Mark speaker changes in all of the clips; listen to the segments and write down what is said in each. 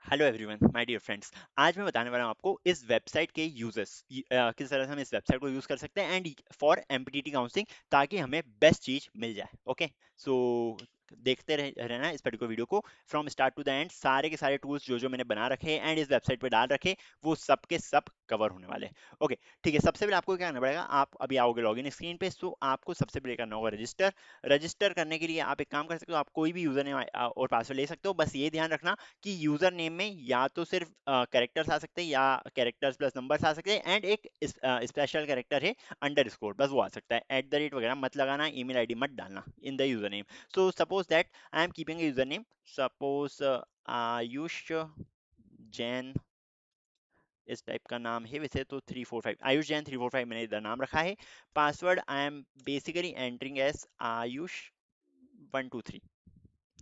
Speaker 1: Hello everyone my dear friends. आज मैं बताने वाला हूँ आपको इस वेबसाइट के यूजर्स किस तरह से हम इस वेबसाइट को यूज कर सकते हैं एंड फॉर एमपीटीटी काउंसलिंग, ताकि हमें बेस्ट चीज मिल जाए। ओके, सो देखते रहना इस पर्टिकुलर वीडियो को from start to the end. सारे के सारे टूल्स जो जो मैंने बना रखे हैं एंड इस वेबसाइट पे डाल रखे, वो सब के सब कवर होने वाले हैं। ओके, ठीक है। सबसे पहले आपको क्या करना पड़ेगा, आप अभी आओगे लॉगिन स्क्रीन पे, सो आपको सबसे पहले करना होगा रजिस्टर। रजिस्टर करने के लिए आप एक काम कर सकते हो, आप कोई भी यूजर नेम और पासवर्ड ले सकते हो। बस ये ध्यान रखना कि यूजर नेम में या तो सिर्फ कैरेक्टर्स आ सकते हैं या कैरेक्टर्स प्लस नंबर्स आ सकते हैं, एंड एक स्पेशल कैरेक्टर है अंडर स्कोर, बस वो आ सकता है। एट द रेट वगैरह मत लगाना, ईमेल आईडी मत डालना in the user name. So suppose that I am keeping user name, suppose Ayush Jain इस टाइप का नाम है वैसे तो 345 आयुष जैन 345 मैंने इधर नाम रखा है। Password I am basically entering S Ayush 123।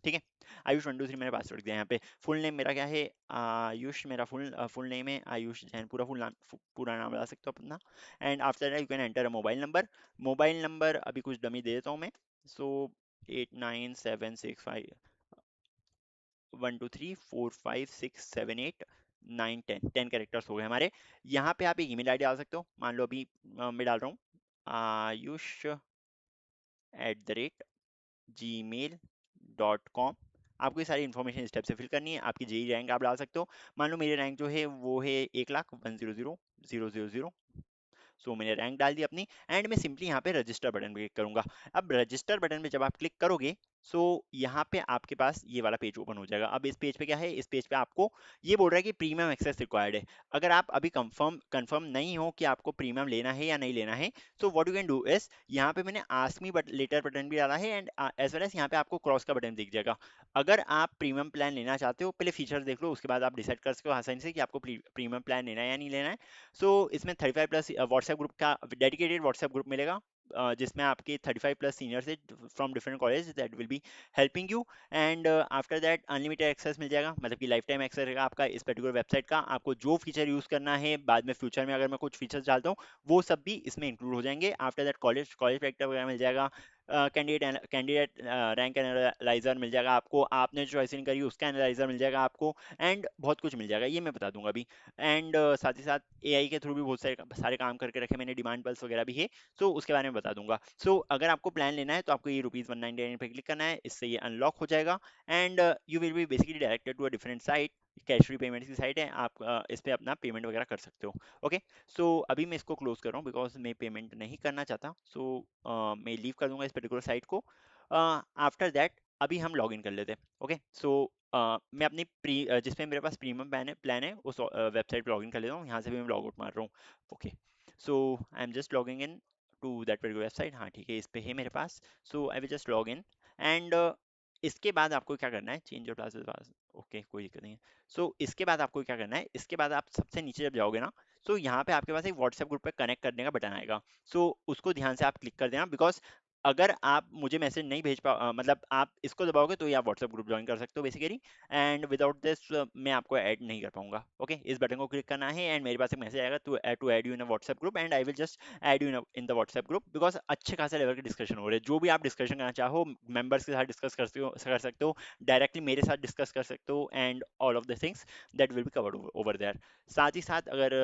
Speaker 1: ठीक है, आयुष 123 मैंने पासवर्ड दिया। यहाँ पे फुल नेम मेरा क्या है, आयुष मेरा फुल नेम है आयुष जैन, पूरा फुल नाम, पूरा नाम बता सकते हो अपना। And after that you can enter a mobile number. Mobile number अभी कुछ डमी दे देता हूँ मैं। सो 8976512345678910 कैरेक्टर्स हो गए हमारे। यहाँ पे आप एक ईमेल आईडी डाल सकते हो। मान लो अभी मैं डाल रहा हूँ आयुष @gmail.com। आपको ये सारी इन्फॉर्मेशन स्टेप से फिल करनी है। आपकी जेई रैंक आप डाल सकते हो। मान लो मेरी रैंक जो है वो है 1,01,100,000। सो मैंने रैंक डाल दी अपनी एंड मैं सिंपली यहाँ पे रजिस्टर बटन पे क्लिक करूंगा। अब रजिस्टर बटन पे जब आप क्लिक करोगे, सो यहाँ पे आपके पास ये वाला पेज ओपन हो जाएगा। अब इस पेज पे क्या है, इस पेज पे आपको ये बोल रहा है कि प्रीमियम एक्सेस रिक्वायर्ड है। अगर आप अभी कंफर्म नहीं हो कि आपको प्रीमियम लेना है या नहीं लेना है, so what you can do is, यहाँ पे मैंने ask me but later button भी डाला है एंड एज वेल एज यहाँ पे आपको क्रॉस का बटन दिख जाएगा। अगर आप प्रीमियम प्लान लेना चाहते हो, पहले फीचर देख लो, उसके बाद आप डिसाइड कर सकते हो आसानी से कि आपको प्रीमियम प्लान लेना है या नहीं लेना है। सो इसमें 35 प्लस व्हाट्सएप ग्रुप का डेडिकेटेड व्हाट्सएप ग्रुप मिलेगा, जिसमें आपके 35 प्लस सीनियर्स है from different college that will be helping you. And after that unlimited access मिल जाएगा, मतलब कि लाइफ टाइम एक्सेस रहेगा आपका इस पर्टिकुलर वेबसाइट का। आपको जो फीचर यूज करना है बाद में फ्यूचर में, अगर मैं कुछ फीचर्स डालता हूँ, वो सब भी इसमें इंक्लूड हो जाएंगे। After that college college factor वगैरह मिल जाएगा। कैंडिडेट रैंक एनालाइजर मिल जाएगा आपको, आपने जो चॉइसिंग करी उसका एनालाइजर मिल जाएगा आपको। एंड बहुत कुछ मिल जाएगा, ये मैं बता दूंगा अभी। एंड साथ ही साथ एआई के थ्रू भी बहुत सारे सारे काम करके रखे मैंने, डिमांड पल्स वगैरह भी है। सो उसके बारे में बता दूंगा। सो अगर आपको प्लान लेना है तो आपको ये ₹199 पे क्लिक करना है, इससे ये अनलॉक हो जाएगा। And you will be basically directed to a different site. Cash free payment की साइट है, आप इस पे अपना पेमेंट वगैरह कर सकते हो। ओके, सो अभी मैं इसको क्लोज कर रहा हूँ बिकॉज मैं पेमेंट नहीं करना चाहता। सो मैं लीव कर दूंगा इस पर्टिकुलर साइट को। आफ्टर दैट अभी हम लॉग इन कर लेते हैं। ओके, सो मैं अपनी जिसमें मेरे पास प्रीमियम प्लान है उस वेबसाइट पे लॉगिन कर लेता हूँ। यहाँ से भी मैं लॉग आउट मार रहा हूँ। Okay, so I am just logging in to that particular website. हाँ ठीक है, इस पे है मेरे पास। So I will just log in and इसके बाद आपको क्या करना है, चेंज योर क्लासेस। ओके, कोई दिक्कत नहीं है। सो इसके बाद आपको क्या करना है, इसके बाद आप सबसे नीचे जब जाओगे ना, सो यहाँ पे आपके पास एक व्हाट्सएप ग्रुप पे कनेक्ट करने का बटन आएगा। सो उसको ध्यान से आप क्लिक कर देना, बिकॉज अगर आप मुझे मैसेज नहीं भेज मतलब आप इसको दबाओगे तो ये आप व्हाट्सएप ग्रुप ज्वाइन कर सकते हो बेसिकली। एंड विदाउट दिस मैं आपको ऐड नहीं कर पाऊंगा। ओके, इस बटन को क्लिक करना है एंड मेरे पास एक मैसेज आएगा to add you in a WhatsApp group, and I will just add you in the WhatsApp group, because अच्छे खासे लेवल के डिस्कशन हो रहे हैं। जो भी आप डिस्कशन करना चाहो मेंबर्स के साथ डिस्कस कर सकते हो, डायरेक्टली मेरे साथ डिस्कस कर सकते हो, and all of the things that will be covered over there. साथ ही साथ अगर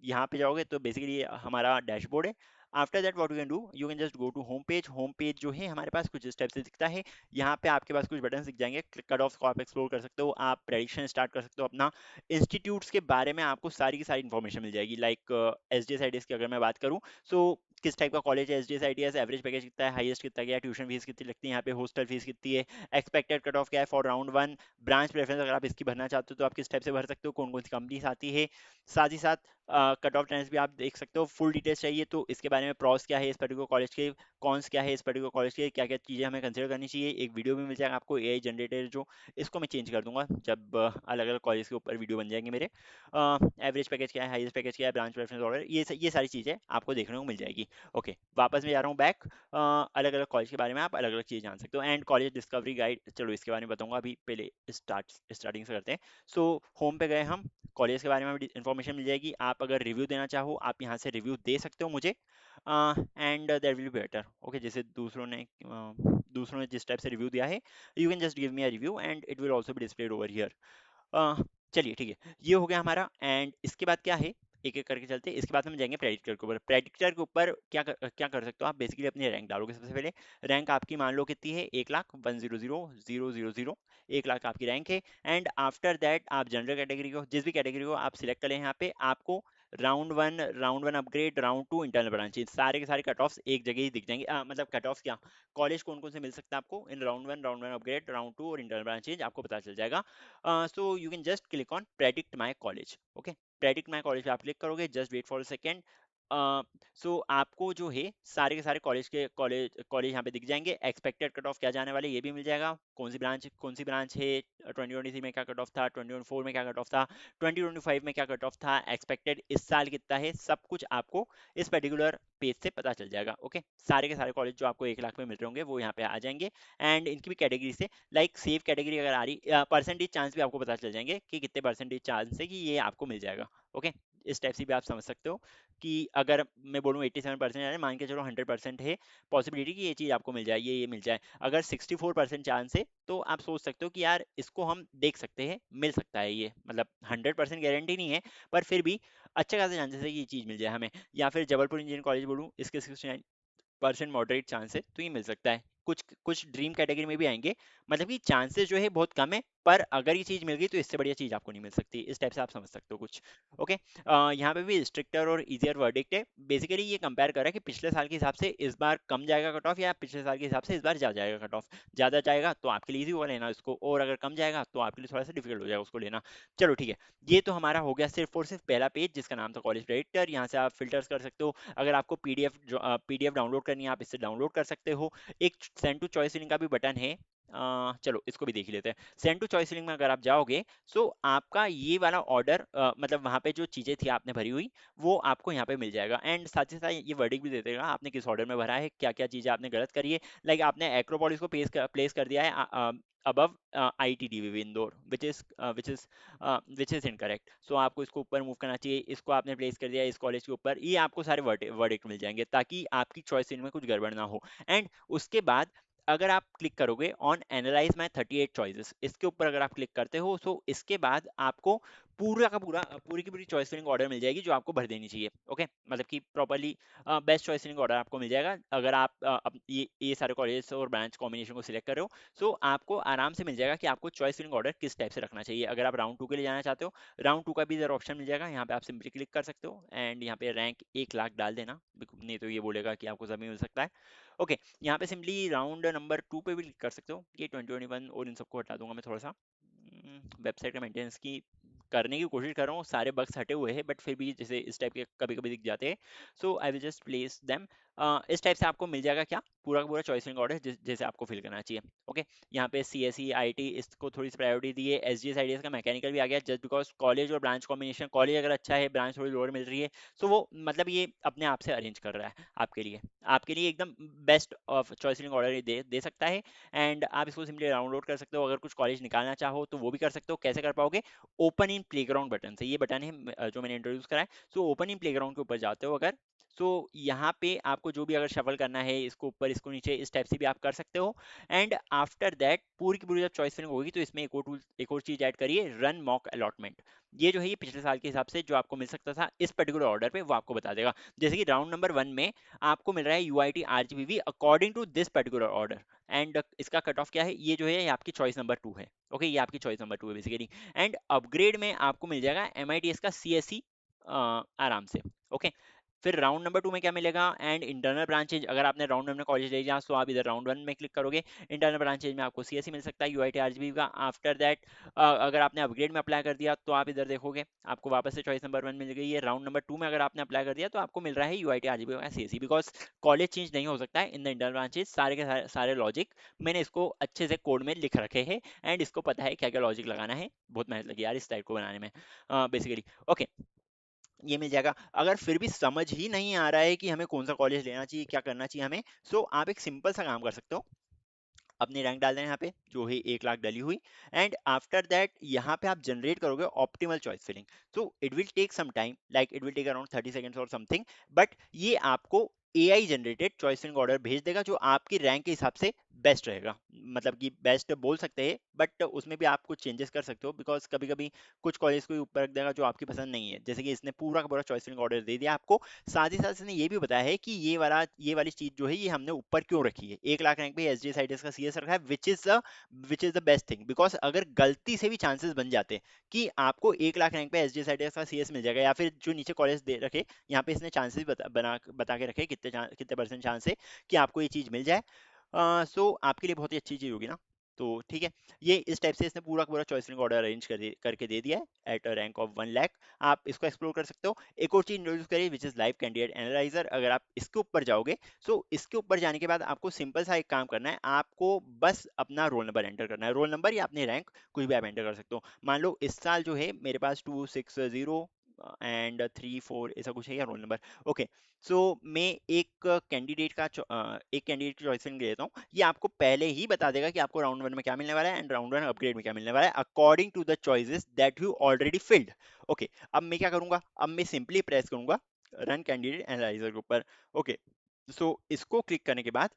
Speaker 1: यहाँ पे जाओगे तो बेसिकली हमारा डैशबोर्ड है। After that what you can do, you can just go to home page. Home page जो है हमारे पास कुछ इस टाइप से दिखता है। यहाँ पे आपके पास कुछ बटन दिख जाएंगे, कट ऑफ को आप एक्सप्लोर कर सकते हो, आप प्रेडिक्शन स्टार्ट कर सकते हो अपना। इंस्टीट्यूट्स के बारे में आपको सारी की सारी इन्फॉर्मेशन मिल जाएगी, लाइक एसडीएस की अगर मैं बात करूँ, सो किस टाइप का कॉलेज है एसडीएस आईटीएस, एवरेज पैकेज कितना है, हाईएस्ट कितना गया, ट्यूशन फीस कितनी लगती है यहाँ पे, हॉस्टल फीस कितनी है, एक्सपेक्टेड कट ऑफ क्या है for round one, branch preference अगर आप इसकी भरना चाहते हो तो आप किस टाइप से भर सकते हो, कौन कौन सी कंपनीज आती है। साथ ही साथ कट ऑफ टाइम्स भी आप देख सकते हो। फुल डिटेल्स चाहिए तो इसके बारे में प्रॉस क्या है इस पर्टिकुलर कॉलेज के, कॉन्स क्या है इस पर्टिकुलर कॉलेज के, क्या क्या चीज़ें हमें कंसिडर करनी चाहिए, एक वीडियो भी मिल जाएगा आपको एआई जनरेटर जो, इसको मैं चेंज कर दूंगा जब अलग अलग कॉलेज के ऊपर वीडियो बन जाएंगे मेरे। एवरेज पैकेज क्या है, हाईएस्ट पैकेज क्या है, ब्रांच प्रेफरेंस ऑर्डर, ये सारी चीज़ें आपको देखने को मिल जाएगी। ओके, वापस मैं जा रहा हूँ बैक। अलग अलग कॉलेज के बारे में आप अलग अलग चीज़ जान सकते हो, एंड कॉलेज डिस्कवरी गाइड, चलो इसके बारे में बताऊंगा अभी, पहले स्टार्टिंग से करते हैं। सो होम पे गए हम, कॉलेज के बारे में भी इन्फॉर्मेशन मिल जाएगी। आप अगर रिव्यू देना चाहो आप यहाँ से रिव्यू दे सकते हो मुझे, and that will be better. Okay, जैसे दूसरों ने जिस टाइप से रिव्यू दिया है, you can just give me a review and it will also be displayed over here. चलिए ठीक है, ये हो गया हमारा। एंड इसके बाद क्या है, एक एक करके चलते हैं। इसके बाद हम जाएंगे प्रेडिक्टर के ऊपर। प्रेडिक्टर के ऊपर क्या कर सकते हो आप, बेसिकली अपनी रैंक डालोगे सबसे पहले। रैंक आपकी मान लो कितनी है, 1,01,00,000, 1 लाख आपकी रैंक है। एंड आफ्टर दैट आप जनरल कैटेगरी को, जिस भी कैटेगरी को आप सिलेक्ट करें, यहाँ पे आपको round one upgrade, round to internal branches, सारे के सारे कट ऑफ्स एक जगह ही दिख जाएंगे। मतलब कट ऑफ क्या, कॉलेज कौन कौन से मिल सकता है आपको in round one upgrade, round to और इंटरनल ब्रांचेज, आपको पता चल जाएगा। So you can just click on predict my college. Okay, predict my college पे आप क्लिक करोगे, just wait for a second. सो आपको जो है सारे के सारे कॉलेज कॉलेज यहाँ पे दिख जाएंगे। एक्सपेक्टेड कट ऑफ क्या जाने वाले ये भी मिल जाएगा, कौन सी ब्रांच है, 2023 में क्या कट ऑफ था, 2024 में क्या कट ऑफ था, 2025 में क्या कट ऑफ था, एक्सपेक्टेड इस साल कितना है, सब कुछ आपको इस पर्टिकुलर पेज से पता चल जाएगा। ओके, सारे के सारे कॉलेज जो आपको 1 लाख में मिल रहे होंगे वो यहाँ पे आ जाएंगे। एंड इनकी भी कैटेगरी से, लाइक सेव कैटेगरी अगर आ रही, परसेंटेज चांस भी आपको पता चल जाएंगे कि कितने परसेंटेज चांस है कि ये आपको मिल जाएगा। ओके, इस टाइप से भी आप समझ सकते हो कि अगर मैं बोलूँ 87% है, मान के चलो 100% है पॉसिबिलिटी कि ये चीज़ आपको मिल जाए, ये मिल जाए। अगर 64% चांस है तो आप सोच सकते हो कि यार इसको हम देख सकते हैं, मिल सकता है ये, मतलब 100% गारंटी नहीं है, पर फिर भी अच्छे खासे चांसेस है कि ये चीज़ मिल जाए हमें। या फिर जबलपुर इंजीनियरिंग कॉलेज बोलूँ, इसके 69% मॉडरेट चांस है, तो ये मिल सकता है। कुछ कुछ ड्रीम कैटेगरी में भी आएंगे, मतलब कि चांसेस जो है बहुत कम है, पर अगर ये चीज मिल गई तो इससे बढ़िया चीज आपको नहीं मिल सकती। इस टाइप से आप समझ सकते हो कुछ। ओके, यहाँ पे भी स्ट्रिक्टर और इजियर वर्डिक्ट है। बेसिकली ये कंपेयर कर रहा है कि पिछले साल के हिसाब से इस बार कम जाएगा कट ऑफ, या पिछले साल के हिसाब से इस बार ज्यादा जाएगा कट ऑफ। ज्यादा जाएगा तो आपके लिए इजी होगा लेना इसको, और अगर कम जाएगा तो आपके लिए थोड़ा सा डिफिकल्ट हो जाएगा उसको लेना। चलो ठीक है, ये तो हमारा हो गया सिर्फ और सिर्फ पहला पेज जिसका नाम था कॉलेज प्रेडिक्टर। यहाँ से आप फिल्टर्स कर सकते हो। अगर आपको पीडीएफ डाउनलोड करनी है, आप इससे डाउनलोड कर सकते हो। एक सेंड टू चॉइस लिंक का भी बटन है, चलो इसको भी देख ही लेते हैं। सेंड टू चॉइस लिंक में अगर आप जाओगे, सो आपका ये वाला ऑर्डर, मतलब वहां पे जो चीजें थी आपने भरी हुई, वो आपको यहाँ पे मिल जाएगा। एंड साथ ही साथ ये वर्डिक भी दे देगा आपने किस ऑर्डर में भरा है, क्या क्या चीजें आपने गलत करी है। लाइक आपने एक्रोपोलिस को प्लेस कर दिया है above IITDVV Indore, which is incorrect. So आपको इसको ऊपर मूव करना चाहिए, इसको आपने प्लेस कर दिया इस कॉलेज के ऊपर। ये आपको सारे वर्डिक्ट मिल जाएंगे ताकि आपकी चॉइस में कुछ गड़बड़ ना हो। एंड उसके बाद अगर आप क्लिक करोगे ऑन एनालाइज माय 38 चॉइसेस, इसके ऊपर अगर आप क्लिक करते हो, तो इसके बाद आपको पूरा का पूरा पूरी की पूरी चॉइस फिलिंग ऑर्डर मिल जाएगी जो आपको भर देनी चाहिए। ओके, मतलब कि properly best choice filling order आपको मिल जाएगा अगर आप ये सारे कॉलेज और ब्रांच कॉम्बिनेशन को सिलेक्ट कर रहे हो। सो आपको आराम से मिल जाएगा कि आपको चॉइस फिलिंग ऑर्डर किस टाइप से रखना चाहिए। अगर आप राउंड टू के लिए जाना चाहते हो, राउंड टू का भी इधर ऑप्शन मिल जाएगा, यहाँ पे आप सिंपली क्लिक कर सकते हो। एंड यहाँ पे रैंक 1 लाख डाल देना, नहीं तो ये बोलेगा कि आपको सभी मिल सकता है। ओके, यहाँ पे सिंपली राउंड नंबर 2 पे भी क्लिक कर सकते हो। ये 2021 और इन सबको हटा दूंगा मैं थोड़ा सा। वेबसाइट का मेंटेनेंस की करने की कोशिश कर रहा हूँ, सारे बग्स हटे हुए हैं, बट फिर भी जैसे इस टाइप के कभी कभी दिख जाते हैं। So I will just place them. इस टाइप से आपको मिल जाएगा क्या, पूरा का पूरा चॉइसिंग ऑर्डर जैसे आपको फिल करना चाहिए। ओके, यहाँ पे CSE IT इसको थोड़ी सी प्रायोरिटी दी है। SGS IDS का मैकेनिकल भी आ गया, जस्ट बिकॉज कॉलेज और ब्रांच कॉम्बिनेशन, कॉलेज अगर अच्छा है, ब्रांच थोड़ी लोअर मिल रही है, सो वो मतलब ये अपने आप से अरेंज कर रहा है आपके लिए एकदम बेस्ट ऑफ चॉइसिंग ऑर्डर दे सकता है। एंड आप इसको सिंपली डाउनलोड कर सकते हो। अगर कुछ कॉलेज निकालना चाहो तो वो भी कर सकते हो। कैसे कर पाओगे, ओपन इन प्लेग्राउंड बटन से, ये बटन है जो मैंने इंट्रोड्यूस करा है। सो ओपन इन प्लेग्राउंड के ऊपर जाते हो अगर, सो यहाँ पे आपको जो भी अगर शफल करना है, इसको ऊपर इसको नीचे इस टाइप से भी आप कर सकते हो। एंड आफ्टर दैट पूरी की पूरी जब चॉइस फिलिंग होगी तो इसमें एक और चीज ऐड करिए, रन मॉक अलॉटमेंट। ये जो है ये पिछले साल के हिसाब से जो आपको मिल सकता था इस पर्टिकुलर ऑर्डर पे, वो आपको बता देगा। जैसे कि राउंड नंबर 1 में आपको मिल रहा है UIT RGBV according to this particular order. And इसका कट ऑफ क्या है, ये जो है ये आपकी चॉइस नंबर 2 है। ओके, ये आपकी चॉइस नंबर 2 है बेसिकली। एंड अपग्रेड में आपको मिल जाएगा MITS का CSE आराम से। ओके, फिर राउंड नंबर 2 में क्या मिलेगा, एंड इंटरनल ब्रांचेज अगर आपने राउंड 1 में कॉलेज ले लिया तो आप इधर राउंड 1 में क्लिक करोगे। इंटरनल ब्रांचेज में आपको CSE मिल सकता है, UIT RGB का। आफ्टर दैट अगर आपने अपग्रेड में अप्लाई कर दिया तो आप इधर देखोगे आपको वापस से चॉइस नंबर 1 मिल गई है। राउंड नंबर 2 में अगर आपने अप्लाई कर दिया तो आपको मिल रहा है UIT RGB का CSE, बिकॉज कॉलेज चेंज नहीं हो सकता है इन द इंटरनल ब्रांचेज। सारे के सारे लॉजिक मैंने इसको अच्छे से कोड में लिख रखे हैं, एंड इसको पता है क्या क्या लॉजिक लगाना है। बहुत मेहनत लगी यार इस टाइप को बनाने में बेसिकली। ओके, ये मिल जाएगा। अगर फिर भी समझ ही नहीं आ रहा है कि हमें कौन सा कॉलेज लेना चाहिए, क्या करना चाहिए हमें, सो आप एक सिंपल सा काम कर सकते हो। अपनी रैंक डाल देना यहाँ पे जो है 1 लाख डली हुई। एंड आफ्टर दैट यहाँ पे आप जनरेट करोगे optimal choice filling. So it will take some time, like it will take around 30 seconds और समथिंग, बट ये आपको AI generated choice filling order भेज देगा जो आपकी रैंक के हिसाब से बेस्ट रहेगा। मतलब कि बेस्ट बोल सकते हैं, बट उसमें भी आप कुछ चेंजेस कर सकते हो, बिकॉज कभी कभी कुछ कॉलेज को ऊपर रख देगा जो आपकी पसंद नहीं है। जैसे कि इसने पूरा का पूरा चॉइस फिलिंग ऑर्डर दे दिया आपको, साथ ही साथ इसने ये भी बताया है कि ये वाली चीज जो है ये हमने ऊपर क्यों रखी है। 1 लाख रैंक पे एस डी साइडस का CS रखा है, which is the best thing, because अगर गलती से भी चांसेस बन जाते कि आपको 1 लाख रैंक पे एस डी साइडस का CS मिल जाएगा, या फिर जो नीचे कॉलेज दे रखे, यहाँ पे इसने चांसेस बता के रखे कितने परसेंट चांस है कि आपको ये चीज मिल जाए। सो आपके लिए बहुत ही अच्छी चीज होगी ना। तो ठीक है, ये इस टाइप से इसने पूरा का पूरा चॉइसिंग ऑर्डर अरेंज करके दे दिया है at a rank of 1 lakh. आप इसको एक्सप्लोर कर सकते हो। एक और चीज इंट्रोड्यूस करिए which is live candidate analyser. अगर आप इसके ऊपर जाओगे, सो इसके ऊपर जाने के बाद आपको सिंपल सा एक काम करना है, आपको बस अपना रोल नंबर एंटर करना है। रोल नंबर या अपने रैंक कुछ भी आप एंटर कर सकते हो। मान लो इस साल जो है मेरे पास 260 एंड 34 ऐसा कुछ है या रोल नंबर। ओके, सो मैं एक कैंडिडेट की चॉइसिंग ले लेता हूँ। ये आपको पहले ही बता देगा कि आपको राउंड 1 में क्या मिलने वाला है एंड राउंड 1 अपग्रेड में क्या मिलने वाला है, according to the choices that you already filled. Okay, अब मैं क्या करूंगा, अब मैं सिंपली प्रेस करूंगा रन कैंडिडेट एनालाइजर के ऊपर। ओके, सो इसको क्लिक करने के बाद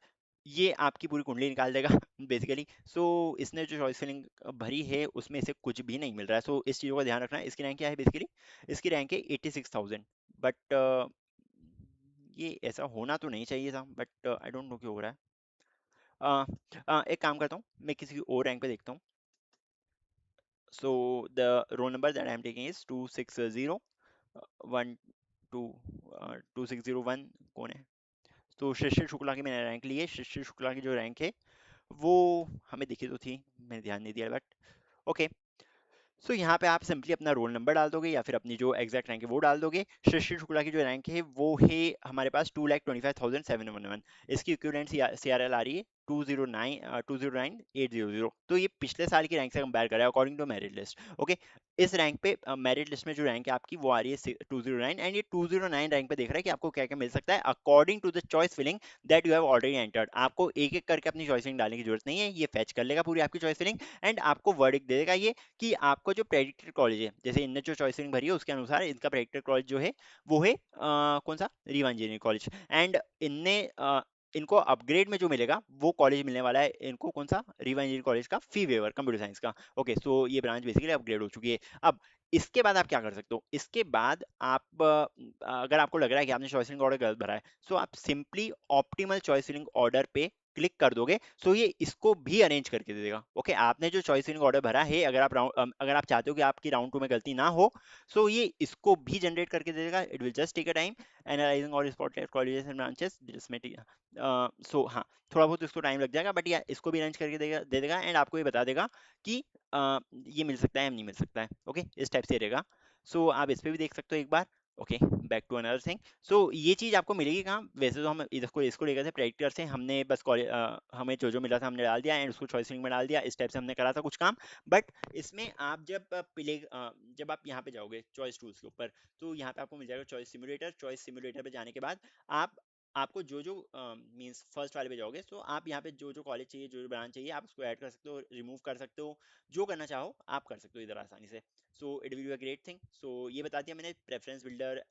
Speaker 1: ये आपकी पूरी कुंडली निकाल देगा बेसिकली। सो इसने जो चॉइस फिलिंग भरी है उसमें से कुछ भी नहीं मिल रहा है। सो इस चीज़ों का ध्यान रखना है। इसकी रैंक क्या है बेसिकली, इसकी रैंक है 86,000। बट ये ऐसा होना तो नहीं चाहिए था, बट आई डोंट नो क्यों हो रहा है। एक काम करता हूँ, मैं किसी और रैंक पे देखता हूँ। So the roll number that I am taking is 260 to 2601। कौन है? तो शिशिर शुक्ला की मैंने रैंक ली है। शिशिर शुक्ला की जो रैंक है वो हमें दिखी तो थी, मैंने ध्यान नहीं दिया, बट ओके। सो यहाँ पे आप सिंपली अपना रोल नंबर डाल दोगे या फिर अपनी जो एग्जैक्ट रैंक है वो डाल दोगे। शिशिर शुक्ला की जो रैंक है वो है हमारे पास 2,25,711। इसकी इक्विवेलेंट CRL आ रही है 209,800। तो ये पिछले साल की रैंक से कंपेयर कर रहा है according to merit list. Okay, इस रैंक पे मेरिट लिस्ट में जो रैंक है आपकी वो आ रही है 209, एंड ये 209 रैंक पे देख रहा है कि आपको क्या क्या मिल सकता है according to the choice filling that you have already entered. आपको एक एक करके अपनी चॉइसिंग डालने की जरूरत नहीं है, ये फैच कर लेगा पूरी आपकी चॉइस फिलिंग एंड आपको वर्डिक्ट दे देगा ये कि आपको जो प्रेडिक्टेड कॉलेज है, जैसे इनने जो चॉइसिंग भरी है उसके अनुसार इनका प्रेडिक्टेड कॉलेज जो है वो है कौन सा, रीवा इंजीनियरिंग कॉलेज। एंड इनने इनको अपग्रेड में जो मिलेगा वो कॉलेज मिलने वाला है इनको, कौन सा, रीवा इंजीनियरिंग कॉलेज का फी वेवर कंप्यूटर साइंस का। ओके, सो ये ब्रांच बेसिकली अपग्रेड हो चुकी है। अब इसके बाद आप क्या कर सकते हो, इसके बाद आप अगर आपको लग रहा है कि आपने चॉइसिंग ऑर्डर गलत भरा है, सो आप सिंपली ऑप्टिमल चॉइसिंग ऑर्डर पे क्लिक कर दोगे। सो ये इसको भी अरेंज करके दे देगा। ओके, आपने जो चॉइसिंग ऑर्डर भरा है, अगर आप चाहते हो कि आपकी राउंड 2 में गलती ना हो, सो ये इसको भी जनरेट करके दे देगा। It will just take a time analyzing और स्पॉटलाइट कॉलेजेस एंड ब्रांचेस जिसमें सो हाँ, थोड़ा बहुत इसको टाइम लग जाएगा, बट या इसको भी अरेंज करके दे देगा एंड आपको ये बता देगा कि ये मिल सकता है या नहीं मिल सकता है। ओके, इस टाइप से रहेगा। सो आप इस पे भी देख सकते हो एक बार। Okay, back to another thing. So ये चीज़ आपको मिलेगी कहाँ, वैसे तो हम इसको लेकर थे प्रेडिक्टर से, हमने बस कॉलेज हमें जो मिला था हमने डाल दिया एंड उसको चॉइसिंग में डाल दिया, इस टाइप से हमने करा था कुछ काम। बट इसमें आप जब आप यहाँ पे जाओगे चॉइस टूल्स के ऊपर, तो यहाँ पे आपको मिल जाएगा चॉइस सिमुलेटर। चॉइस सिमुलेटर पे जाने के बाद आप आपको जो जो मींस फर्स्ट वाले पे जाओगे, तो आप यहाँ पे जो जो कॉलेज चाहिए, जो जो ब्रांच चाहिए, आप उसको ऐड कर सकते हो, रिमूव कर सकते हो, जो करना चाहो आप कर सकते हो इधर आसानी से। So it will be a great thing. So ये बता दिया मैंने। प्रेफरेंस बिल्डर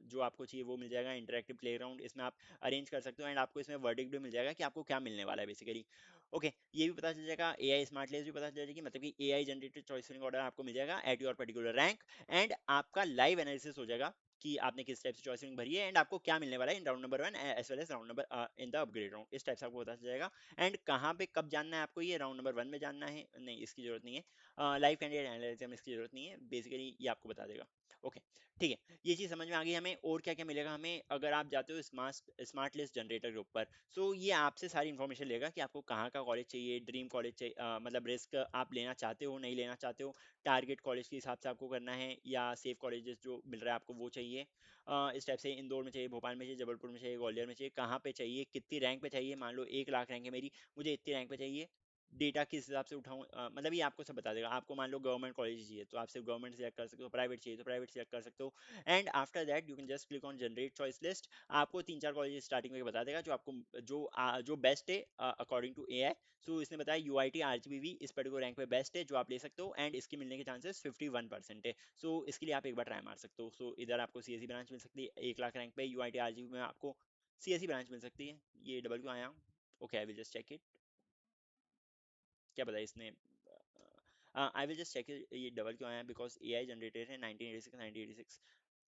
Speaker 1: जो आपको चाहिए वो मिल जाएगा। इंटरेक्टिव प्लेग्राउंड इसमें आप अरेंज कर सकते हो एंड आपको इसमें वर्डिक्ट भी मिल जाएगा कि आपको क्या मिलने वाला है बेसिकली। ओके, ये भी पता चल जाएगा। AI स्मार्ट लिस्ट भी पता चल जाएगी, मतलब कि AI जनरेटेड चॉइसिंग ऑर्डर आपको मिल जाएगा at your particular rank. And आपका लाइव एनालिसिस हो जाएगा कि आपने किस टाइप से चॉइसिंग भरी है एंड आपको क्या मिलने वाला है in round number 1 as well as round number in the upgrade round. इस टाइप से आपको पता चल जाएगा। एंड कहाँ पे कब जानना है आपको, ये राउंड नंबर 1 में जानना है, नहीं इसकी जरूरत नहीं है। लाइव कैंडिडेट एनालिसिस में इसकी जरूरत नहीं है, बेसिकली ये आपको बता देगा। ओके, ठीक है, ये चीज़ समझ में आ गई हमें। और क्या क्या मिलेगा हमें अगर आप जाते हो स्मार्ट लिस्ट जनरेटर के ऊपर। सो ये आपसे सारी इन्फॉर्मेशन लेगा कि आपको कहाँ का कॉलेज चाहिए, ड्रीम कॉलेज चाहिए, मतलब रिस्क आप लेना चाहते हो नहीं लेना चाहते हो, टारगेट कॉलेज के हिसाब से आपको करना है या सेफ कॉलेजेस जो मिल रहा है आपको वो चाहिए। इस टाइप से इंदौर में चाहिए, भोपाल में चाहिए, जबलपुर में चाहिए, ग्वालियर में चाहिए, कहाँ पे चाहिए, कितनी रैंक पे चाहिए। मान लो 1 लाख रैंक है मेरी, मुझे इतनी रैंक पे चाहिए, डेटा किस हिसाब से उठाऊं, मतलब ये आपको सब बता देगा। आपको मान लो गवर्नमेंट कॉलेज चाहिए तो आप सिर्फ गवर्नमेंट सिलेक्ट कर सकते हो, प्राइवेट चाहिए तो प्राइवेट सिलेक्ट कर सकते हो। And after that you can just click on generate choice list. आपको 3 4 कॉलेज स्टार्टिंग में बता देगा जो आपको जो बेस्ट है अकॉर्डिंग टू AI। सो इसने बताया UIT RGBV इस पर्टिकुलर रैंक पे बेस्ट है जो आप ले सकते हो एंड इसके मिलने के चांसेस 51% है। सो इसके लिए आप एक बार ट्राई मार सकते हो। सो इधर आपको CSE ब्रांच मिल सकती है 1 लाख रैंक पे, UIT RGBV में आपको CSE ब्रांच मिल सकती है। ये डबल क्यों आया, okay I will just check it. क्या पता इसने आई विल जस्ट चेक ये डबल क्यों आया, बिकॉज एआई जनरेटेड है 1986 1986।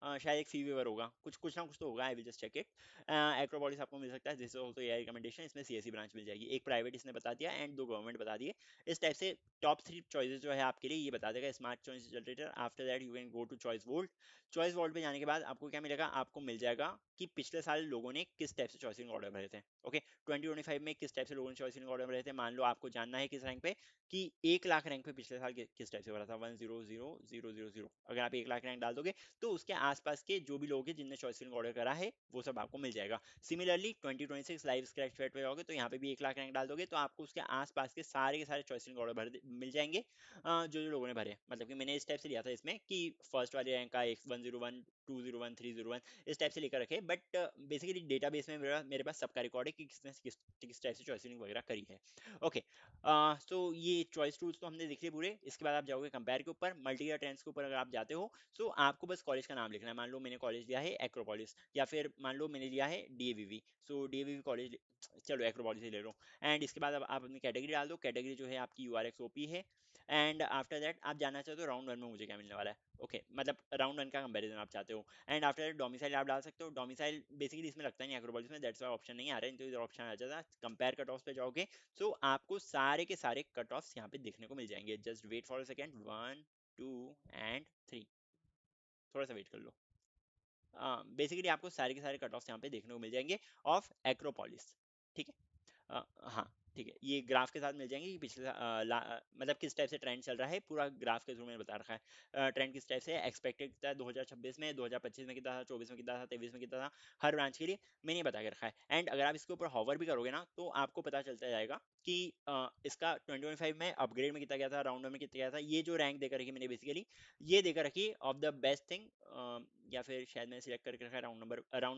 Speaker 1: शायद एक फीवर होगा, कुछ कुछ ना कुछ तो होगा, I will just check it. Acropolis आपको मिल सकता है, this is also AI recommendation, इसमें सीएससी ब्रांच मिल जाएगी, एक प्राइवेट इसने बता दिया एंड दो गवर्नमेंट बता दिए। इस टाइप से टॉप 3 चॉइसेस जो है आपके लिए ये बता देगा smart choice generator. After that you can go to choice vault. Choice vault पे जाने के बाद आपको क्या मिलेगा, आपको मिल जाएगा कि पिछले साल लोगों ने किस टाइप से चॉइसिंग ऑर्डर भरे थे। ओके, 2025 में किस टाइप से लोगों ने चॉइसिंग ऑर्डर भरे थे। मान लो आपको जानना है किस रैंक पे, कि 1 लाख रैंक पे पिछले साल किस टाइप से भरा था, 100000। अगर आप 1 लाख रैंक डाल दोगे तो उसके आसपास के जो भी लोग हैं जिनने चॉइसिंग ऑर्डर करा है वो सब आपको मिल जाएगा। सिमिलरली 2026 लाइव स्क्रैच पैड पे जाओगे तो यहाँ पे भी 1 लाख रैंक डाल दोगे तो आपको उसके आसपास के सारे चॉइसिंग ऑर्डर भर मिल जाएंगे, जो जो लोगों ने भरे। मतलब कि मैंने इस टाइप से लिया था इसमें कि फर्स्ट वाले रैंक का 101 201 301 इस टाइप से लेकर रखे, बट बेसिकली डेटाबेस में मेरे पास सबका रिकॉर्ड है कि किसने किस टाइप से चॉइसिंग वगैरह करी है। ओके, सो ये चॉइस टूल्स तो हमने देख लिए पूरे। इसके बाद आप जाओगे कंपेयर के ऊपर, मल्टीयर ट्रेंड्स के ऊपर अगर आप जाते हो सो आपको बस कॉलेज का नाम लिखना है। मान लो मैंने कॉलेज लिया है एक्रोपोलिस, या फिर मान लो मैंने लिया है डीएवीवी, सो डीएवीवी कॉलेज, चलो एक्रोपोलिस ही ले लो। एंड इसके बाद अब आप अपनी कैटेगरी डाल दो, कैटेगरी जो है आपकी यूआरएक्स ओपी है। एंड आफ्टर दैट आप जानना चाहते हो राउंड वन में मुझे क्या मिलने वाला है। ओके, मतलब राउंड वन का कंपैरिजन आप चाहते हो। एंड आफ्टर दैट डोमिसाइल आप डाल सकते हो। डोमिसाइल बेसिकली इसमें लगता नहीं एक्रोपोलिस में, दैट्स व्हाई ऑप्शन नहीं आ रहा है, तो इधर ऑप्शन आ जाता है कंपेयर कट ऑफ पे जाओगे। सो आपको सारे के सारे कट ऑफ्स यहाँ पे देखने को मिल जाएंगे। Just wait for a second, 1 2 and 3, थोड़ा सा वेट कर लो। बेसिकली आपको सारे के सारे कट ऑफ्स यहाँ पे देखने को मिल जाएंगे ऑफ एक्रोपोलिस। ठीक है, हाँ ठीक है, ये ग्राफ के साथ मिल जाएंगे कि पिछले मतलब किस टाइप से ट्रेंड चल रहा है, पूरा ग्राफ के थ्रू मैंने बता रखा है। ट्रेंड किस टाइप से एक्सपेक्टेड था 2026 में, 2025 में कितना था, 24 में कितना था, 23 में कितना था, हर ब्रांच के लिए मैंने ये बता के रखा है। एंड अगर आप इसके ऊपर हॉवर भी करोगे ना तो आपको पता चलता जाएगा कि इसका 2025 में अपग्रेड में कितना गया था, राउंड में कितना गया था। ये जो रैंक देकर रखी मैंने बेसिकली ये देकर रखी ऑफ द बेस्ट थिंग, या फिर शायद मैंने सिलेक्ट करके रखा है राउंड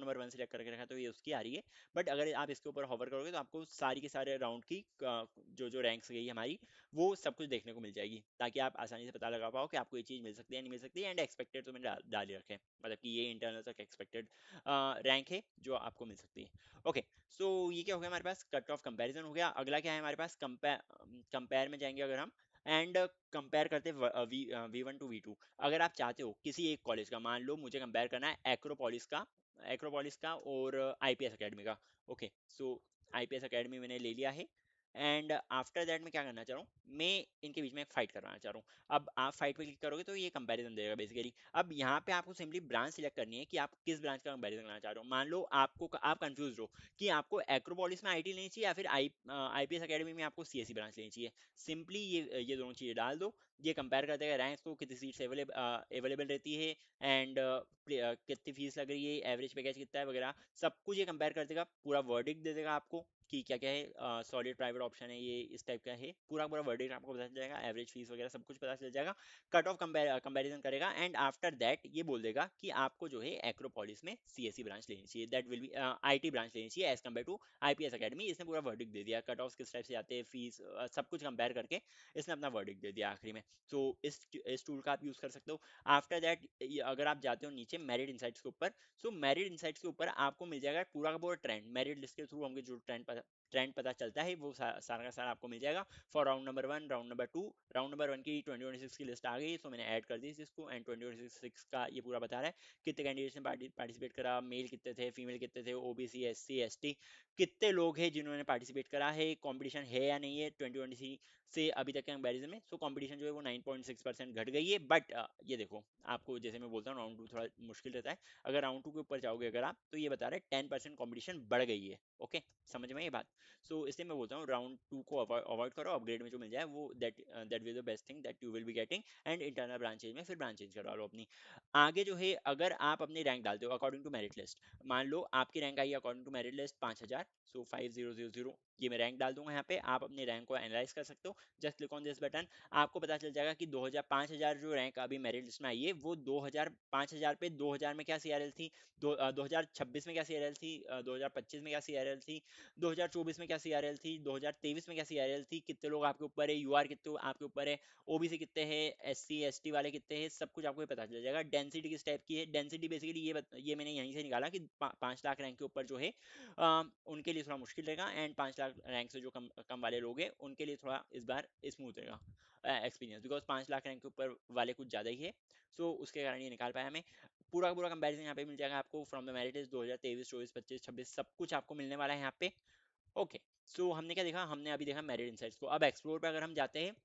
Speaker 1: नंबर 1 सिलेक्ट करके रखा है तो ये उसकी आ रही है। बट अगर आप इसके ऊपर हॉवर करोगे तो आपको सारी के सारे राउंड की जो जो रैंक्स गई हमारी वो सब कुछ देखने को मिल जाएगी, ताकि आप आसानी से पता लगा पाओ कि आपको ये चीज़ मिल सकती है नहीं मिल सकती है। एंड एक्सपेक्टेड तो मैंने डाल ही रखे हैं, मतलब कि ये इंटरनल तक एक्सपेक्टेड रैंक है जो आपको मिल सकती है। ओके, सो ये क्या हो गया हमारे पास, कट ऑफ कंपैरिजन हो गया। अगला क्या है हमारे पास, कंपेयर में जाएंगे अगर हम, एंड कंपेयर करते V1 to V2। अगर आप चाहते हो किसी एक कॉलेज का, मान लो मुझे कंपेयर करना है एक्रोपोलिस का और आईपीएस एकेडमी का। ओके, सो आईपीएस एकेडमी मैंने ले लिया है। एंड आफ्टर दैट मैं क्या करना चाह रहा हूँ, मैं इनके बीच में एक फाइट करवाना चाह रहा हूँ। अब आप फाइट पे क्लिक करोगे तो ये कंपैरिजन देगा बेसिकली। अब यहाँ पे आपको सिंपली ब्रांच सिलेक्ट करनी है कि आप किस ब्रांच का कंपैरिजन करना चाह रहे हो। मान लो आप कंफ्यूज हो कि आपको एक्रोपोलिस में आईटी लेनी चाहिए या फिर आईपीएस एकेडमी में आपको सीएससी ब्रांच लेनी चाहिए। सिंपली ये दोनों चीजें डाल दो, ये कंपेयर कर देगा रैंक्स को, कितनी सीट्स अवेलेबल रहती है, एंड कितनी फीस लग रही है, एवरेज पैकेज कितना है वगैरह सब कुछ ये कंपेयर कर देगा। पूरा वर्डिक्ट दे देगा आपको कि क्या क्या है, सॉलिड प्राइवेट ऑप्शन है, ये इस टाइप का है, पूरा पूरा वर्डिक्ट आपको पता चल जाएगा, एवरेज फीस वगैरह सब कुछ पता चल जाएगा। कट ऑफ कंपेरिजन करेगा एंड आफ्टर दैट ये बोल देगा कि आपको जो है एक्रोपोलिस में सीएससी ब्रांच लेनी चाहिए, that will be IT branch लेनी चाहिए as compare to IPS academy. इसने पूरा वर्डिक्ट दे दिया, कट ऑफ किस टाइप से आते हैं, फीस सब कुछ कंपेयर करके इसने अपना वर्डिक्ट दे दिया आखिरी में। तो इस टूल का आप यूज कर सकते हो। आफ्टर दैट अगर आप जाते हो नीचे मेरिट इनसाइट्स के ऊपर, सो मेरिट इनसाइट्स के ऊपर आपको मिल जाएगा पूरा का पूरा ट्रेंड। मेरिट लिस्ट के थ्रू हमको जो ट्रेंड पता चलता है वो सारा का सारा आपको मिल जाएगा for round number 1, round number 2। Round number 1 की 2026 की लिस्ट आ गई, सो मैंने ऐड कर दी इसको। एंड 2026 का ये पूरा बता रहा है कितने कैंडिडेट्स ने पार्टिसिपेट करा, मेल कितने थे, फीमेल कितने थे, ओबीसी एससी एसटी कितने लोग हैं जिन्होंने पार्टिसिपेट करा है, कंपटीशन है या नहीं है 2023 से अभी तक के कंपैरिजन में। सो कंपटीशन जो है वो 9.6% घट गई है। बट ये देखो, आपको जैसे मैं बोलता हूँ राउंड 2 थोड़ा मुश्किल रहता है, अगर राउंड 2 के ऊपर जाओगे अगर आप तो ये बता रहे हैं 10% कॉम्पिटिशन बढ़ गई है। ओके, समझ में ये बात। सो इसलिए मैं बोलता हूँ राउंड 2 को अवॉइड करो, अपग्रेड में जो मिल जाए वो that will the best thing that you will be getting. And internal branch change में फिर ब्रांच चेंज करवा लो अपनी। आगे जो है अगर आप अपनी रैंक डालते हो अकॉर्डिंग टू मेरिट लिस्ट, मान लो आपकी rank I according to merit list 5000, so 5000, ये मैं रैंक डाल दूंगा यहाँ पे। आप अपने रैंक को एनालाइज कर सकते हो, just click on this button. आपको पता चल जाएगा कि 2000 5000 जो रैंक अभी मेरिट लिस्ट में आई है वो 2000 5000 पे 2000 में क्या सीआरएल थी, 2026 में क्या सीआरएल थी, 2025 में क्या सीआरएल थी, 2024 2024 में क्या सीआरएल थी, 2023 में क्या सीआरएल थी, कितने लोग आपके ऊपर है, यूआर कितने आपके ऊपर है, ओबीसी कितने हैं, एससी एसटी वाले कितने हैं, सब कुछ आपको ये पता चल जाएगा। डेंसिटी किस टाइप की है, डेंसिटी बेसिकली ये मैंने यहीं से निकाला कि 5 लाख रैंक के ऊपर जो है उनके लिए थोड़ा मुश्किल रहेगा, एंड 5 लाख रैंक से जो कम कम वाले लोग हैं उनके लिए थोड़ा इस बार स्मूथ रहेगा एक्सपीरियंस, बिकॉज 5 लाख रैंक के ऊपर वाले कुछ ज़्यादा ही है। सो उसके कारण ये निकाल पाया मैं। पूरा का पूरा कंपैरिजन यहाँ पे मिल जाएगा आपको फ्रॉम द मेरिट लिस्ट 2023, 24, 25, 26, सब कुछ आपको मिलने वाला है यहाँ पे। ओके, सो हमने क्या देखा, हमने अभी देखा मेरिट इनसाइट्स को। अब एक्सप्लोर पे अगर हम जाते हैं,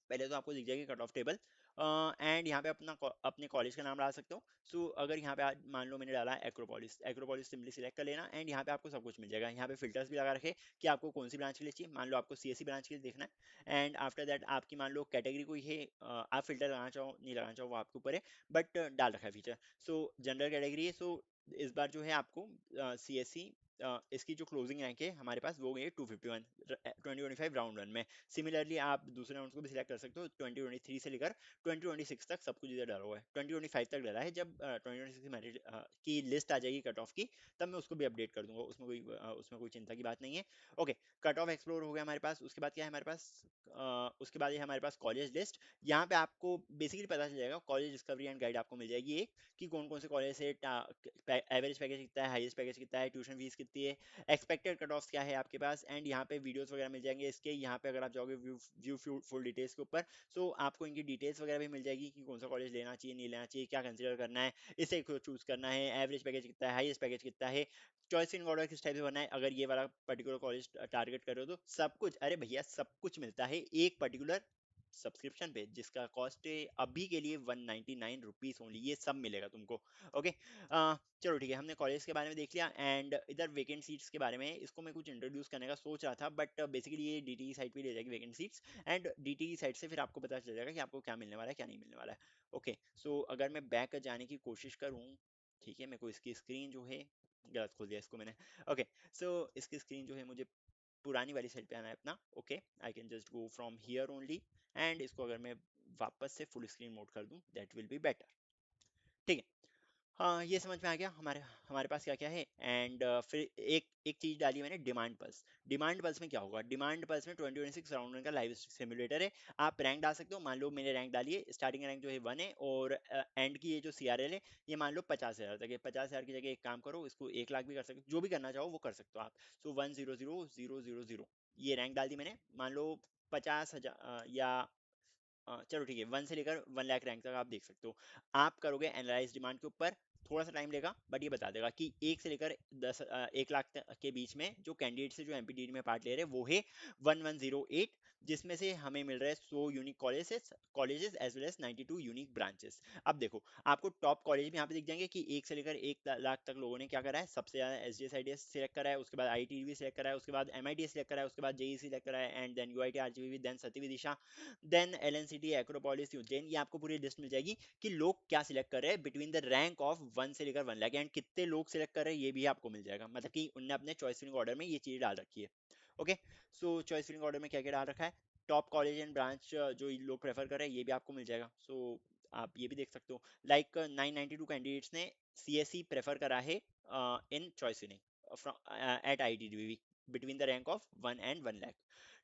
Speaker 1: पहले तो आपको दिख जाएगी कट ऑफ टेबल, एंड यहाँ पे अपने कॉलेज का नाम डाल सकते हो। सो अगर यहाँ पे आज मान लो मैंने डाला एक्रोपोलिस, एक्रोपोलिस सिंपली सिलेक्ट कर लेना, एंड यहाँ पे आपको सब कुछ मिल जाएगा। यहाँ पे फिल्टर्स भी लगा रखे कि आपको कौन सी ब्रांच के लिए चाहिए, मान लो आपको सीएससी ब्रांच के लिए देखना है, एंड आफ्टर दैट आपकी मान लो कैटेगरी कोई है, आप फिल्टर लगाना चाहो नहीं लगाना चाहो वो आपके ऊपर है, बट डाल रखा है फीचर। सो जनरल कैटेगरी है, सो इस बार जो है आपको सीएससी इसकी जो क्लोजिंग रैंक है हमारे पास वो है 251 2025 राउंड वन में। सिमिलरली आप दूसरे राउंड को भी सिलेक्ट कर सकते हो, 2023 से लेकर 2026 तक सब कुछ इधर डाला हुआ है। 2025 तक डाला है, जब 2026 की मेरिट की लिस्ट आ जाएगी कट ऑफ की, तब मैं उसको भी अपडेट कर दूंगा, उसमें कोई चिंता की बात नहीं है। ओके, कट ऑफ एक्सप्लोर हो गया हमारे पास। उसके बाद क्या है हमारे पास, उसके बाद ये हमारे पास कॉलेज लिस्ट। यहाँ पे आपको बेसिकली पता चल जाएगा, कॉलेज डिस्कवरी एंड गाइड आपको मिल जाएगी एक, कि कौन कौन से कॉलेज से एवरेज पैकेज कितना है, हाईएस्ट पैकेज कितना है, ट्यूशन फीस कितनी है, एक्सपेक्टेड कट ऑफ क्या है आपके पास, एंड यहाँ पे वीडियोस वगैरह मिल जाएंगे इसके। यहाँ पे अगर आप जाओगे व्यू फुल डिटेल्स के ऊपर, सो आपको इनकी डिटेल्स वगैरह भी मिल जाएगी कि कौन सा कॉलेज लेना चाहिए नहीं लेना चाहिए, क्या कंसिडर करना है, इसे चूज करना है, एवरेज पैकेज कितना है, हाईएस्ट पैकेज कितना है, चॉइस इन ऑर्डर किस टाइप से बनना है, अगर ये वाला पर्टिकुलर कॉलेज टारगेट कर रहे हो तो सब कुछ, अरे भैया सब कुछ मिलता है एक पर्टिकुलर सब्सक्रिप्शन पे, जिसका कॉस्ट है अभी के लिए 199 रुपीज ओनली, ये सब मिलेगा तुमको। ओके, चलो ठीक है, हमने कॉलेज के बारे में देख लिया, एंड इधर वैकेंट सीट्स के बारे में इसको मैं कुछ इंट्रोड्यूस करने का सोच रहा था, बट बेसिकली ये डीटी साइट पे ले जाएगी vacant seats, and DT site से फिर आपको पता चल जाएगा कि आपको क्या मिलने वाला है क्या नहीं मिलने वाला है। ओके, सो अगर मैं बैक जाने की कोशिश करूँ, ठीक है, मेरे को इसकी स्क्रीन जो है, गलत खोल दिया इसको मैंने। ओके, सो इसकी स्क्रीन जो है मुझे पुरानी वाली साइड पे आना है अपना। Okay, I can just go from here only, and इसको अगर मैं वापस से फुल स्क्रीन मोड कर दूं, दैट विल बी बेटर। ठीक है, हाँ ये समझ में आ गया हमारे हमारे पास क्या क्या है। एंड फिर एक चीज डाली मैंने, डिमांड पल्स। डिमांड पल्स में क्या होगा, डिमांड पल्स में 2026 राउंड का लाइव सिमुलेटर है। आप रैंक डाल सकते हो, मान लो मैंने रैंक डाली है, स्टार्टिंग रैंक जो है 1 है, और एंड की ये जो सीआरएल है ये मान लो 50,000 तक है। 50,000 की जगह एक काम करो, इसको 1 लाख भी कर सकते हो, जो भी करना चाहो वो कर सकते हो आप। सो 100,000 ये रैंक डाल दी मैंने, मान लो 50,000 या चलो ठीक है, 1 से लेकर 1 लाख रैंक तक आप देख सकते हो। आप करोगे एनालाइज डिमांड के ऊपर, थोड़ा सा टाइम लेगा, बट ये बता देगा कि 1 से लेकर 1 लाख के बीच में जो कैंडिडेट से जो एमपीटीडी में पार्ट ले रहे हैं वो है 1108, जिसमें से हमें मिल रहा है 100 unique colleges as well as 92 unique branches. अब देखो, आपको टॉप कॉलेज भी यहाँ पे दिख जाएंगे कि 1 से लेकर 1 लाख तक लोगों ने क्या करा है, सबसे ज्यादा एसडीएस सिलेक्ट करा है, उसके बाद आईटीडी सिलेक्ट करा है, उसके बाद एमआईटी सिलेक्ट करा है, उसके बाद जेई सिलेक्ट करा है, and then UIT RGB, then SATI Vidisha, then LNCT, Acropolis, Ujjain. ये आपको पूरी लिस्ट मिल जाएगी कि लोग क्या सिलेक्ट कर रहे हैं बिटवीन द रैंक ऑफ 1 से लेकर 1 लाख, एंड कितने लोग सिलेक्ट कर रहे हैं ये भी आपको मिल जाएगा, मतलब कि उनने अपने चॉइस फिलिंग ऑर्डर में ये चीज डाल रखी है। Okay, so choice filling order में क्या क्या डाल रखा है, टॉप कॉलेज एंड ब्रांच जो लोग प्रेफर कर रहे हैं ये भी आपको मिल जाएगा। सो आप ये भी देख सकते हो, लाइक 992 कैंडिडेट्स ने सीएससी प्रेफर करा है in choice filling at ITD between the rank of 1 and 1 lakh.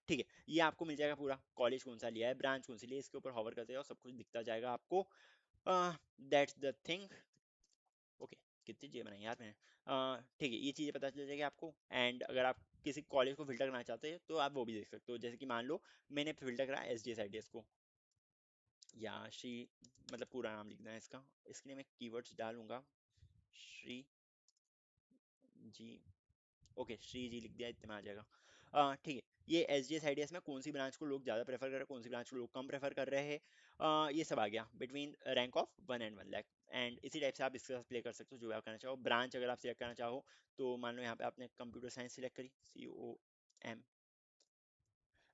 Speaker 1: ठीक है, ये आपको मिल जाएगा पूरा, कॉलेज कौन सा लिया है, ब्रांच कौन सी लिया है, इसके ऊपर हॉवर करते जाओ सब कुछ दिखता जाएगा आपको। That's the thing. ओके, कितनी चीजें बनाई यार मैंने। ठीक है, ये चीजें पता चल जाएगी आपको, एंड अगर आप किसी कॉलेज को फिल्टर करना चाहते हैं तो आप वो भी देख सकते हो, जैसे कि मान लो मैंने फिल्टर करा एसडीएस को, या श्री, मतलब पूरा नाम लिखना है इसका, इसके लिए मैं कीवर्ड्स डालूंगा श्री जी। ओके, श्री जी लिख दिया, इतने में आ जाएगा। ठीक है, ये S D S I D S में कौन सी ब्रांच को लोग ज़्यादा प्रेफर कर रहे हैं, कौन सी ब्रांच को लोग कम प्रेफर कर रहे हैं, ये सब आ गया between rank of 1 and 1 lakh. And इसी टाइप से आप इसके साथ प्ले कर सकते हो जो भी आप करना चाहो। ब्रांच अगर आप सिलेक्ट करना चाहो, तो मान लो यहाँ पे आपने कंप्यूटर साइंस सिलेक्ट करी, COM,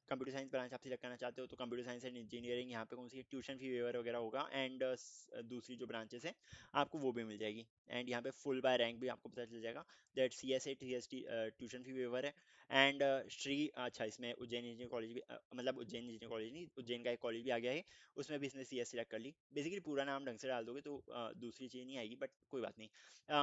Speaker 1: कंप्यूटर साइंस ब्रांच आप सिलेक्ट करना चाहते हो तो कंप्यूटर साइंस एंड इंजीनियरिंग, यहाँ पे कौन सी ट्यूशन फी वेवर वगैरह होगा, एंड दूसरी जो ब्रांचेस हैं आपको वो भी मिल जाएगी, एंड यहाँ पे फुल बाय रैंक भी आपको पता चल जाएगा, that CSA TST tuition fee waiver है, एंड श्री, अच्छा इसमें उज्जैन इंजीनियरिंग कॉलेज भी मतलब उज्जैन इंजीनियरिंग कॉलेज नहीं, उज्जैन का एक कॉलेज भी आ गया है, उसमें भी इसने CS सिलेक्ट कर ली। बेसिकली पूरा नाम ढंग से डाल दोगे तो दूसरी चीज़ नहीं आएगी, बट कोई बात नहीं।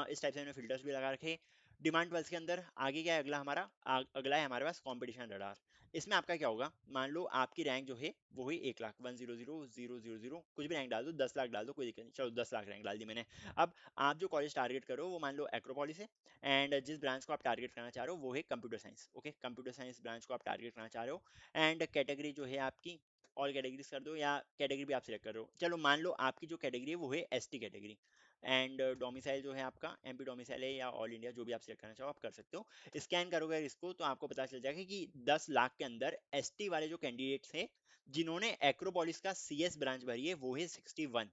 Speaker 1: इस टाइप से मैंने फिल्टर्स भी लगा रखे। डिमांड पल्स के अंदर आगे क्या है, अगला हमारा अगला है हमारे पास कंपटीशन रडार। इसमें आपका क्या होगा, मान लो आपकी रैंक जो है वो है 1 लाख, 1000000, कुछ भी रैंक डाल दो, 10 लाख डाल दो, कोई दिक्कत नहीं, चलो 10 लाख रैंक डाल दी मैंने। अब आप जो कॉलेज टारगेट करो वो मान लो एक्रोपोलिस है, एंड जिस ब्रांच को आप टारगेट करना चाह रहे हो वो है computer science. Okay, computer science branch को आप टारगेट करना चाह रहे हो, एंड कैटेगरी जो है आपकी ऑल कैटेगरीज कर दो, या कैटेगरी भी आप सिलेक्ट कर रहे हो, चलो मान लो आपकी जो कैटेगरी है वो है एसटी कैटेगरी, एंड डोमिसाइल जो है आपका एमपी डोमिसाइल है, या ऑल इंडिया जो भी आप सिलेक्ट करना चाहो आप कर सकते हो। स्कैन करोगे इसको तो आपको पता चल जाएगा कि 10 लाख के अंदर एसटी वाले जो कैंडिडेट्स हैं जिन्होंने एक्रोपोलिस का सीएस ब्रांच भरी है वो है 61,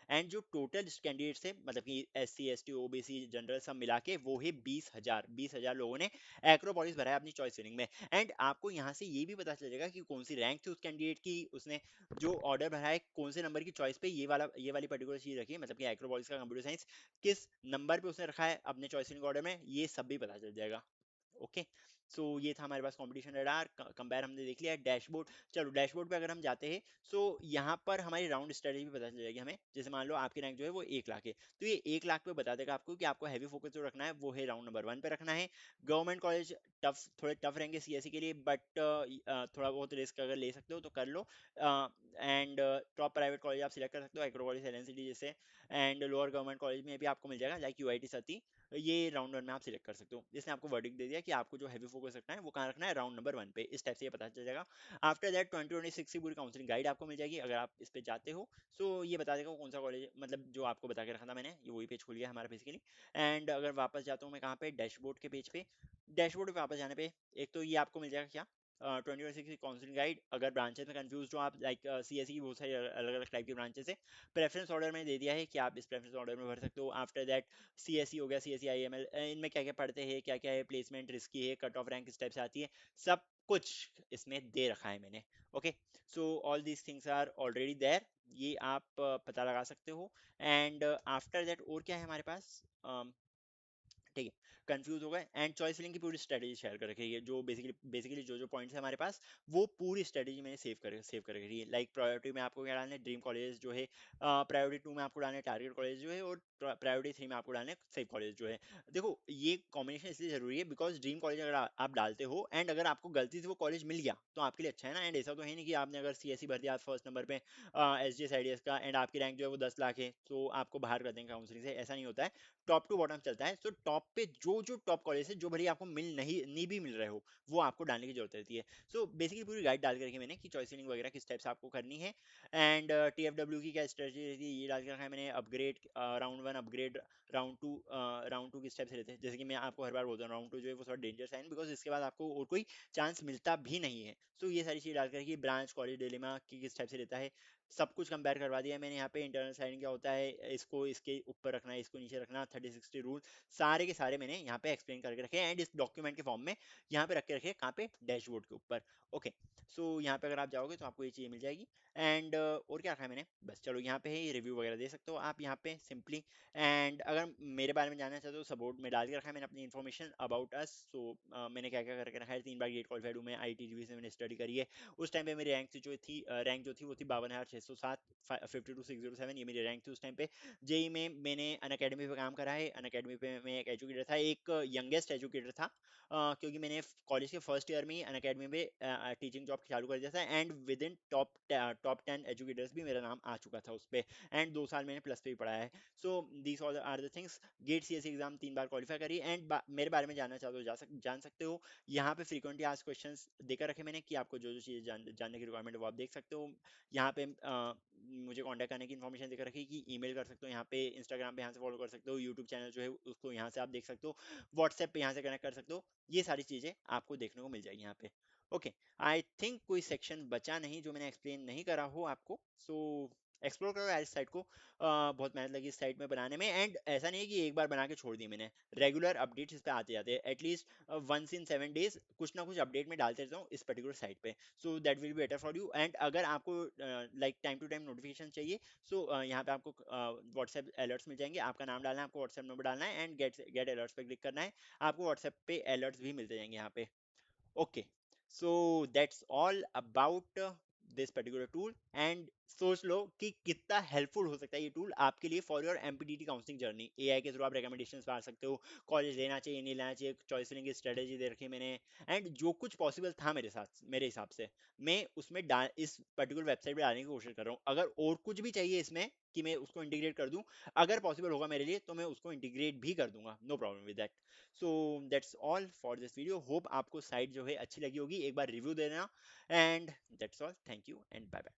Speaker 1: एंड जो टोटल कैंडिडेट्स है मतलब कि S C S T OBC general सब मिला के वो है 20,000 लोगों ने एक्रोपोलिस भरा है अपनी चॉइस फिलिंग में। एंड आपको यहाँ से ये भी पता चल जाएगा कि कौन सी रैंक थी उस कैंडिडेट की, उसने जो ऑर्डर भरा है कौन से नंबर की चॉइस पे ये वाली पर्टिकुलर चीज रखी है, मतलब कि एक्रोपोलिस का कंप्यूटर साइंस किस नंबर पे उसने रखा है अपने चॉइस फिलिंग ऑर्डर में, ये सब भी पता चल जाएगा। ओके, सो ये था हमारे पास कंपटीशन रडार। कंपेयर हमने देख लिया। डैशबोर्ड, चलो डैशबोर्ड पे अगर हम जाते हैं, सो यहाँ पर हमारी राउंड स्ट्रेटेजी भी पता चल जाएगी हमें। जैसे मान लो आपकी रैंक जो है वो 1 लाख है, तो ये 1 लाख पे बता देगा आपको कि आपको हैवी फोकस जो रखना है वो है राउंड नंबर 1 पे रखना है। गवर्नमेंट कॉलेज टफ, थोड़े टफ रहेंगे सीएससी के लिए, बट थोड़ा बहुत रिस्क अगर ले सकते हो तो कर लो। एंड टॉप प्राइवेट कॉलेज आप सिलेक्ट कर सकते हो, एग्रो कॉलेज, एलएनसीटी जैसे, एंड लोअर गवर्नमेंट कॉलेज में भी आपको मिल जाएगा लाइक यूआईटी सती, ये राउंड 1 में आप सिलेक्ट कर सकते हो। जिसने आपको वर्डिक्ट दे दिया कि आपको जो हैवी फोकस रखना है वो कहाँ रखना है, राउंड नंबर 1 पे, इस टाइप से ये पता चल जाएगा। आफ्टर दैट 2026 की पूरी काउंसलिंग गाइड आपको मिल जाएगी अगर आप इस पे जाते हो। सो ये बता देगा कौन सा कॉलेज, मतलब जो आपको बता के रखा था मैंने, ये वही पेज खुल गया हमारा बेसिकली। एंड अगर वापस जाता हूँ मैं कहाँ पे, डैशबोर्ड के पेज पे, डैशबोर्ड पे वापस जाने पे एक तो ये आपको मिल जाएगा क्या, 2026 की काउंसलिंग गाइड। अगर ब्रांचेस में कंफ्यूज हो आप, लाइक सीएससी की बहुत सारी अलग अलग टाइप की ब्रांचेस है, प्रेफरेंस ऑर्डर में दे दिया है कि आप इस प्रेफरेंस ऑर्डर में भर सकते हो। आफ्टर दैट सीएससी हो गया, सीएससी आईएमएल, इनमें क्या क्या पढ़ते हैं, क्या क्या है, प्लेसमेंट रिस्की है, कट ऑफ रैंक इस टाइप से आती है, सब कुछ इसमें दे रखा है मैंने। Okay, so all these things are already there, ये आप पता लगा सकते हो। एंड आफ्टर दैट और क्या है हमारे पास, ठीक है, कंफ्यूज हो गए, एंड चॉइस फिलिंग की पूरी स्ट्रेटेजी शेयर कर रखी है, जो बेसिकली जो जो पॉइंट्स है हमारे पास वो पूरी स्ट्रेटेजी मैंने सेव कर रखी है। लाइक प्रायोरिटी में आपको क्या डालना है, ड्रीम कॉलेज जो है, प्रायोरिटी 2 में आपको डालना है टारगेट कॉलेज जो है, और प्रायोरिटी 3 में आपको डालना है सेफ कॉलेज जो है। देखो ये कॉम्बिनेशन इसलिए जरूरी है बिकॉज ड्रीम कॉलेज अगर आप डालते हो एंड अगर आपको गलती से वो कॉलेज मिल गया तो आपके लिए अच्छा है ना। एंड ऐसा तो है नहीं कि आपने अगर सीएससी भर दिया फर्स्ट नंबर पे S D S I D S का, एंड आपकी रैंक जो है वो 10 लाख है, तो आपको बाहर कर देंगे काउंसलिंग से, ऐसा नहीं होता है। टॉप टू बॉटम चलता है। तो टॉप पे जो जो टॉप कॉलेज है जो भले आपको मिल नहीं भी मिल रहे हो वो आपको डालने की जरूरत रहती है। सो बेसिकली पूरी गाइड डाल के रखी है मैंने कि चॉइस फिलिंग वगैरह किस टाइप से आपको करनी है। एंड टीएफडब्ल्यू की क्या स्ट्रेटजी रहती है ये डाल के रखा है मैंने। अपग्रेड राउंड 1, अपग्रेड राउंड 2 किस टाइप से रहते हैं, जैसे कि मैं आपको हर बार बोलता हूँ राउंड 2 जो है वो थोड़ा डेंजर साइन, बिकॉज इसके बाद आपको और कोई चांस मिलता भी नहीं है। सो ये सारी चीज डाल कर कि ब्रांच कॉलेज डिलेमा की किस टाइप से रहता है, सब कुछ कंपेयर करवा दिया मैंने यहाँ पे। इंटरनल साइडिंग क्या होता है, इसको इसके ऊपर रखना है, इसको नीचे रखना, 30-60 रूल सारे के सारे मैंने यहाँ पे एक्सप्लेन करके रखे हैं, एंड इस डॉक्यूमेंट के फॉर्म में यहाँ पे रख के रखे, कहाँ पे, डैशबोर्ड के ऊपर। ओके, सो यहाँ पे अगर आप जाओगे तो आपको ये चीज़ मिल जाएगी। एंड और क्या रखा है मैंने, बस चलो यहाँ पे है, ये रिव्यू वगैरह दे सकते हो आप यहाँ पे सिंपली। एंड अगर मेरे बारे में जानना चाहते हो सपोर्ट में डाल के रखा है मैंने अपनी इन्फॉर्मेशन अबाउट अस। सो मैंने क्या क्या करके रखा है, 3 बार गेट क्वालिफाइड हूँ मैं, आईटीजीबी से मैंने स्टडी करी है। उस टाइम पे मेरी रैंक जो थी वो थी 52,607, 52,607, ये मेरी रैंक थी उस टाइम पे। जेई में मैंने अन अकेडमी पे काम करा है। अन अकेडमी पे मैं एक एजुकेटर था, एक यंगेस्ट एजुकेटर था, क्योंकि मैंने कॉलेज के फर्स्ट ईयर में ही अन अकेडमी में टीचिंग जॉब चालू कर दिया था, and with in top 10 educators भी मेरा नाम आ चुका था उस पर। एंड 2 साल मैंने प्लस पे भी पढ़ाया है। So these all are the things. GATE CSC exam 3 बार क्वालिफाई करी। एंड मेरे बारे में जानना चाहते हो जान सकते हो, यहाँ पे फ्रीक्वेंटली आस्क्ड क्वेश्चंस देकर रखे मैंने कि आपको जो जो चीज़ जानने की रिक्वायरमेंट है वो आप देख सकते हो। यहाँ पे मुझे कांटेक्ट करने की इन्फॉर्मेशन देकर रखी कि ईमेल कर सकते हो यहाँ पे, इंस्टाग्राम पे यहाँ से फॉलो कर सकते हो, यूट्यूब चैनल जो है उसको यहाँ से आप देख सकते हो, व्हाट्सएप पे यहाँ से कनेक्ट कर सकते हो। ये सारी चीज़ें आपको देखने को मिल जाएगी यहाँ पे। ओके, आई थिंक कोई सेक्शन बचा नहीं जो मैंने एक्सप्लेन नहीं करा हो आपको। सो एक्सप्लोर करो यार इस साइट को। बहुत मेहनत लगी इस साइट में बनाने में, एंड ऐसा नहीं है कि एक बार बना के छोड़ दी मैंने, रेगुलर अपडेट्स इस पे आते जाते हैं। एटलीस्ट वंस इन 7 डेज कुछ ना कुछ अपडेट में डालते रहता हूँ इस पर्टिकुलर साइट पे। So that will be better for you. And अगर आपको like time to time notification चाहिए, सो यहाँ पे आपको व्हाट्सएप अलर्ट्स मिल जाएंगे। आपका नाम डालना है, आपको व्हाट्सएप नंबर डालना है, एंड गेट अलर्ट्स पे क्लिक करना है, आपको व्हाट्सएप पे अलर्ट्स भी मिलते जाएंगे यहाँ पे। Okay, so that's all about this particular tool, and सोच लो कि कितना हेल्पफुल हो सकता है ये टूल आपके लिए for your MPTT counselling journey. AI के थ्रू आप रिकमेंडेशंस पा सकते हो, कॉलेज लेना चाहिए नहीं लेना चाहिए, चॉइस लेने की स्ट्रेटेजी दे रखी है मैंने। एंड जो कुछ पॉसिबल था मेरे साथ, मेरे हिसाब से मैं उसमें इस पर्टिकुलर वेबसाइट पे डालने की कोशिश कर रहा हूँ। अगर और कुछ भी चाहिए इसमें कि मैं उसको इंटीग्रेट कर दूं, अगर पॉसिबल होगा मेरे लिए तो मैं उसको इंटीग्रेट भी कर दूंगा, no problem with that. So that's all for this video. Hope आपको साइट जो है अच्छी लगी होगी, एक बार रिव्यू देना। And that's all, thank you and bye bye.